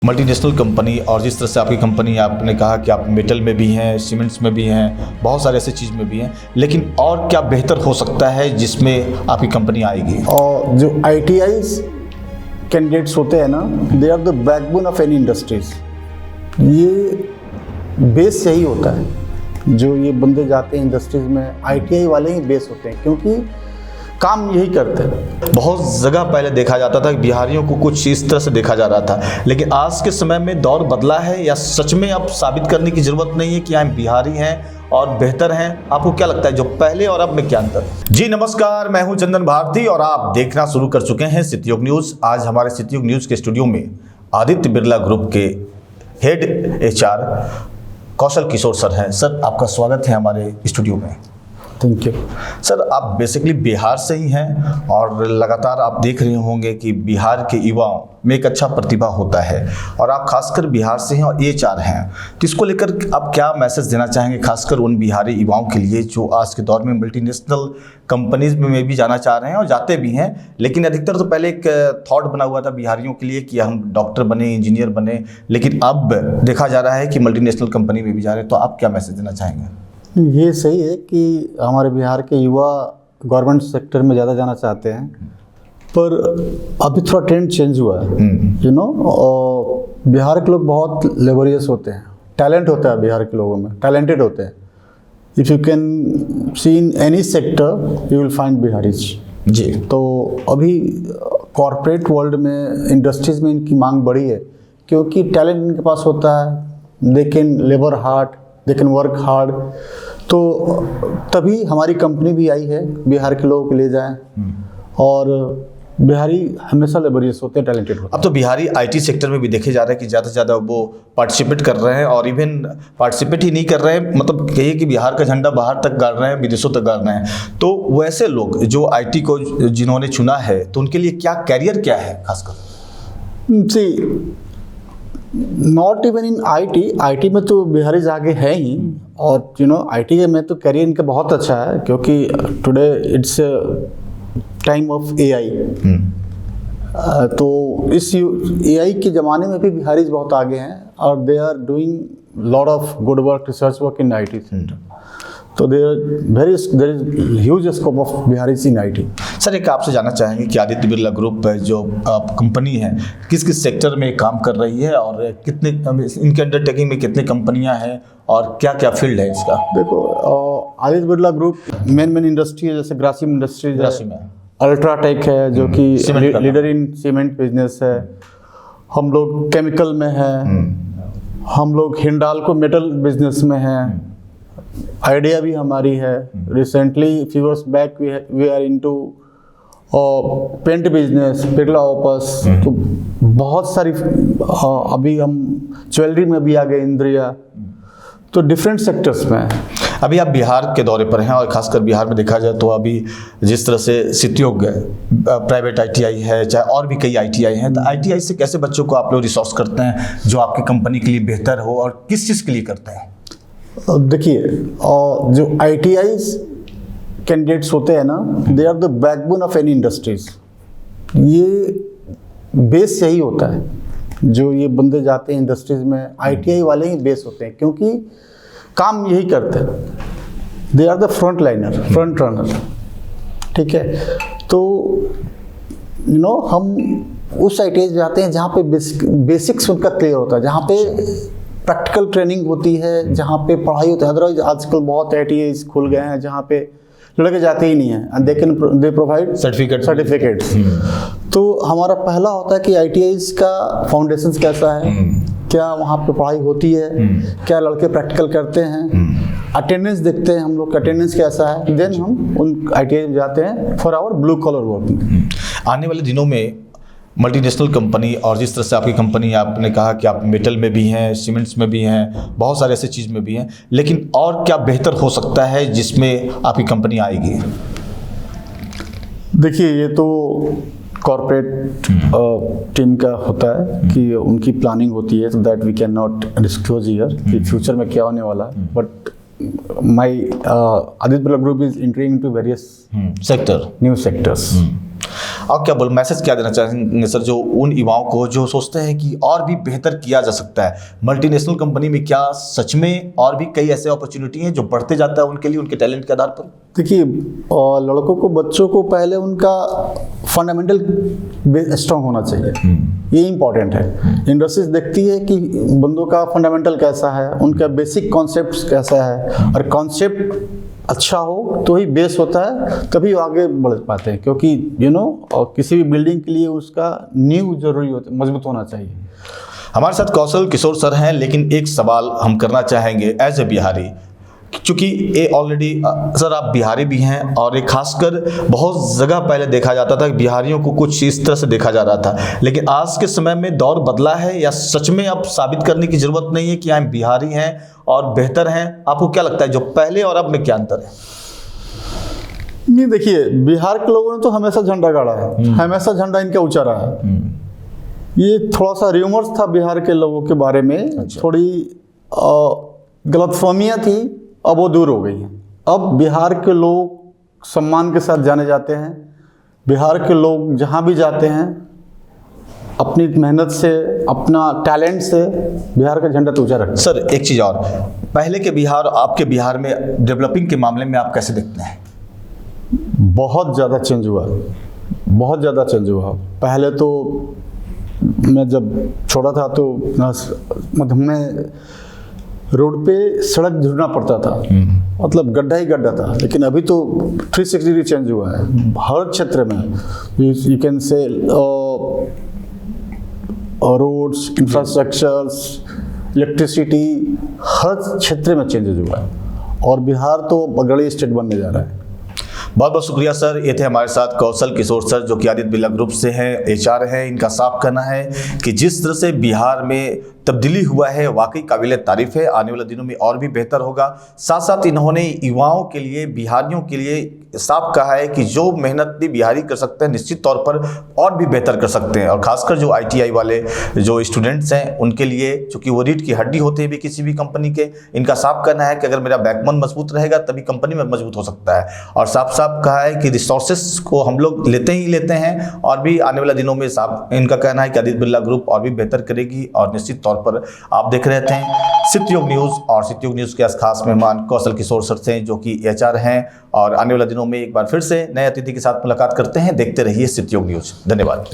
Multinational company और जिस तरह से आपकी कंपनी आपने कहा कि आप मेटल में भी हैं, सीमेंट्स में भी हैं, बहुत सारे ऐसे चीज़ में भी हैं, लेकिन और क्या बेहतर हो सकता है जिसमें आपकी कंपनी आएगी? और जो ITIs कैंडिडेट्स होते हैं ना, they are the backbone of any industries. ये बेस यही होता है, जो ये बंदे जाते हैं इंडस्ट्रीज में, ITI वाले ही बेस होते हैं, क्योंकि काम यही करते हैं। बहुत जगह पहले देखा जाता था कि बिहारियों को कुछ इस तरह से देखा जा रहा था, लेकिन आज के समय में दौर बदला है या सच में अब साबित करने की ज़रूरत नहीं है कि हम बिहारी हैं और बेहतर हैं? आपको क्या लगता है जो पहले और अब में क्या अंतर? जी नमस्कार, मैं हूं चंदन भारती और आप देखना शुरू कर चुके हैं सिटीयोग न्यूज़। आज हमारे सिटीयोग न्यूज़ के स्टूडियो में आदित्य बिरला ग्रुप के head HR Kaushal Kishore sir हैं। सर, आपका स्वागत है हमारे स्टूडियो में। Thank you. सर, आप बेसिकली बिहार से ही हैं और लगातार आप देख रहे होंगे कि बिहार के युवाओं में एक अच्छा प्रतिभा होता है और आप खासकर बिहार से हैं और HR हैं, तो इसको लेकर आप क्या मैसेज देना चाहेंगे, खासकर उन बिहारी युवाओं के लिए जो आज के दौर में मल्टीनेशनल कंपनीज में भी जाना चाह रहे हैं और जाते भी हैं, लेकिन अधिकतर तो पहले एक थॉट बना हुआ था बिहारियों के लिए कि हम डॉक्टर बने, इंजीनियर बने, लेकिन अब देखा जा रहा है कि मल्टीनेशनल कंपनी में भी जा रहे हैं, तो आप क्या मैसेज देना चाहेंगे? ये सही है कि हमारे बिहार के युवा गवर्नमेंट सेक्टर में ज़्यादा जाना चाहते हैं, पर अभी थोड़ा ट्रेंड चेंज हुआ है। बिहार के लोग बहुत लेबोरियस होते हैं, टैलेंट होता है बिहार के लोगों में, टैलेंटेड होते हैं। If you can see in any sector you will find Biharis ji. तो अभी कॉरपोरेट वर्ल्ड में, इंडस्ट्रीज़ में इनकी मांग बढ़ी है, क्योंकि टैलेंट इनके पास होता है, they can labour hard, they can work hard. तो तभी हमारी कंपनी भी आई है बिहार के लोगों को ले जाएं। और बिहारी हमेशा लेबोरियस होते हैं, टैलेंटेड होते हैं। अब तो बिहारी IT सेक्टर में भी देखे जा रहे हैं कि ज़्यादा से ज़्यादा वो पार्टिसिपेट कर रहे हैं, और इवन पार्टिसिपेट ही नहीं कर रहे हैं, मतलब कहिए कि बिहार का झंडा बाहर तक गाड़ रहे हैं, विदेशों तक गाड़ रहे हैं। तो वैसे लोग जो IT को जिन्होंने चुना है, तो उनके लिए क्या कैरियर क्या है खासकर? सी नॉट इवन इन IT में तो बिहारी आगे है ही, और IT में तो करियर इनका बहुत अच्छा है, क्योंकि today it's time of AI। तो इस AI के ज़माने में भी बिहारीज बहुत आगे हैं और they are doing lot of good work, research work in IT sector. तो there is huge scope of Biharis in IT। Sir, एक आपसे जानना चाहेंगे कि आदित्य बिरला ग्रुप जो कंपनी है, किस किस सेक्टर में काम कर रही है और कितने इनके अंडरटेकिंग में कितने कंपनियां हैं और क्या क्या फील्ड है इसका? देखो, Aditya Birla group main industry है, जैसे ग्रासिम इंडस्ट्री है, अल्ट्राटेक है जो कि लीडर इन सीमेंट बिजनेस है, हम लोग केमिकल में है, हम लोग हिंडाल्को मेटल बिजनेस में है, आइडिया भी हमारी है। Recently few years back we are into paint business, पिघला ओपस। तो बहुत सारी अभी हम ज्वेलरी में भी आ गए, इंद्रिया। तो डिफरेंट सेक्टर्स में अभी आप बिहार के दौरे पर हैं और खासकर बिहार में देखा जाए तो अभी जिस तरह से सिटीयोग प्राइवेट ITI है, चाहे और भी कई ITI हैं, तो ITI से कैसे बच्चों को आप लोग रिसोर्स करते हैं जो आपकी कंपनी के लिए बेहतर हो, और किस चीज़ के लिए करते हैं? देखिए, जो ITIs कैंडिडेट्स होते हैं ना, they are the backbone of any industries. ये बेस यही होता है, जो ये बंदे जाते हैं इंडस्ट्रीज में, ITI वाले ही बेस होते हैं, क्योंकि काम यही करते हैं। They are the front liner, front runner. ठीक है, तो हम उस ITIs जाते हैं जहाँ पे बेसिक्स उनका क्लियर होता है, जहाँ पे प्रैक्टिकल ट्रेनिंग होती है, जहाँ पे पढ़ाई होती है। अदरवाइज आजकल बहुत ITIs खुल गए हैं जहाँ पे लड़के जाते ही नहीं हैं, एंड दे प्रोवाइड सर्टिफिकेट्स। तो हमारा पहला होता है कि ITIs का फाउंडेशन कैसा है, क्या वहाँ पे पढ़ाई होती है, क्या लड़के प्रैक्टिकल करते हैं, अटेंडेंस देखते हैं हम लोग, अटेंडेंस कैसा है, देन हम उन ITIs में जाते हैं for our blue collar work. आने वाले दिनों में मल्टीनेशनल कंपनी और जिस तरह से आपकी कंपनी, आपने कहा कि आप मेटल में भी हैं, सीमेंट्स में भी हैं, बहुत सारे ऐसे चीज़ में भी हैं, लेकिन और क्या बेहतर हो सकता है जिसमें आपकी कंपनी आएगी? देखिए, ये तो कॉर्पोरेट टीम का होता है कि उनकी प्लानिंग होती है, so that we cannot disclose here कि फ्यूचर में क्या होने वाला है। But my Aditya Birla group is entering into various sector, new sectors. और क्या बोल मैसेज क्या देना चाहेंगे सर जो उन युवाओं को जो सोचते हैं कि और भी बेहतर किया जा सकता है, मल्टीनेशनल कंपनी में क्या सच में और भी कई ऐसे अपॉर्चुनिटी हैं जो बढ़ते जाता है उनके लिए उनके टैलेंट के आधार पर? देखिए, लड़कों को, बच्चों को पहले उनका फंडामेंटल स्ट्रांग होना चाहिए, ये इम्पॉर्टेंट है। इंडस्ट्रीज देखती है कि बंदों का फंडामेंटल कैसा है, उनका बेसिक कॉन्सेप्ट कैसा है, और कॉन्सेप्ट अच्छा हो तो ही बेस होता है, तभी वो आगे बढ़ पाते हैं। क्योंकि किसी भी बिल्डिंग के लिए उसका नींव जरूरी होता, मजबूत होना चाहिए। हमारे साथ कौशल किशोर सर हैं, लेकिन एक सवाल हम करना चाहेंगे एज ए बिहारी, क्योंकि ये ऑलरेडी सर आप बिहारी भी हैं और एक खासकर बहुत जगह पहले देखा जाता था कि बिहारियों को कुछ इस तरह से देखा जा रहा था, लेकिन आज के समय में दौर बदला है या सच में अब साबित करने की जरूरत नहीं है कि हम बिहारी हैं और बेहतर हैं? आपको क्या लगता है जो पहले और अब में क्या अंतर है? नहीं, देखिए, बिहार के लोगों ने तो हमेशा झंडा गाड़ा है, हमेशा झंडा इनका ऊंचा रहा है। ये थोड़ा सा र्यूमर्स था बिहार के लोगों के बारे में, थोड़ी गलतफहमियां थी, अब वो दूर हो गई हैं। अब बिहार के लोग सम्मान के साथ जाने जाते हैं। बिहार के लोग जहाँ भी जाते हैं अपनी मेहनत से, अपना टैलेंट से बिहार का झंडा तो ऊंचा रखते हैं। सर एक चीज़ और, पहले के बिहार आपके बिहार में डेवलपिंग के मामले में आप कैसे देखते हैं? बहुत ज़्यादा चेंज हुआ, बहुत ज़्यादा चेंज हुआ। पहले तो मैं जब छोटा था तो हमें रोड पे सड़क ढूंढना पड़ता था, मतलब गड्ढा ही गड्ढा था। लेकिन अभी तो 360 डिग्री चेंज हुआ है हर क्षेत्र में। You can say roads, infrastructures, electricity, हर क्षेत्र में चेंजेस हुआ है और बिहार तो अग्रणी स्टेट बनने जा रहा है। बहुत बहुत शुक्रिया सर। ये थे हमारे साथ कौशल किशोर सर जो कि आदित्य बिरला ग्रुप से हैं, HR है। इनका साफ कहना है कि जिस तरह से बिहार में तब्दीली हुआ है वाकई काबिल तारीफ है, आने वाले दिनों में और भी बेहतर होगा। साथ साथ इन्होंने युवाओं के लिए, बिहारियों के लिए साफ कहा है कि जो मेहनत भी बिहारी कर सकते हैं निश्चित तौर पर और भी बेहतर कर सकते हैं। और खासकर जो ITI वाले जो स्टूडेंट्स हैं उनके लिए, चूँकि वो रीढ़ की हड्डी होते हैं भी किसी भी कंपनी के, इनका साफ कहना है कि अगर मेरा बैकबोन मजबूत रहेगा तभी कंपनी में मजबूत हो सकता है। और साफ साफ कहा है कि रिसोर्सेस को हम लोग लेते ही लेते हैं और भी आने वाले दिनों में साफ इनका कहना है कि आदित्य बिरला ग्रुप और भी बेहतर करेगी। और निश्चित तौर पर आप देख रहे थे सिद्धयोग न्यूज़, और सिद्धयोग न्यूज़ के खास मेहमान कौशल किशोर सर से जो कि HR हैं। और आने वाले दिनों में एक बार फिर से नए अतिथि के साथ मुलाकात करते हैं। देखते रहिए सिद्धयोग न्यूज़। धन्यवाद।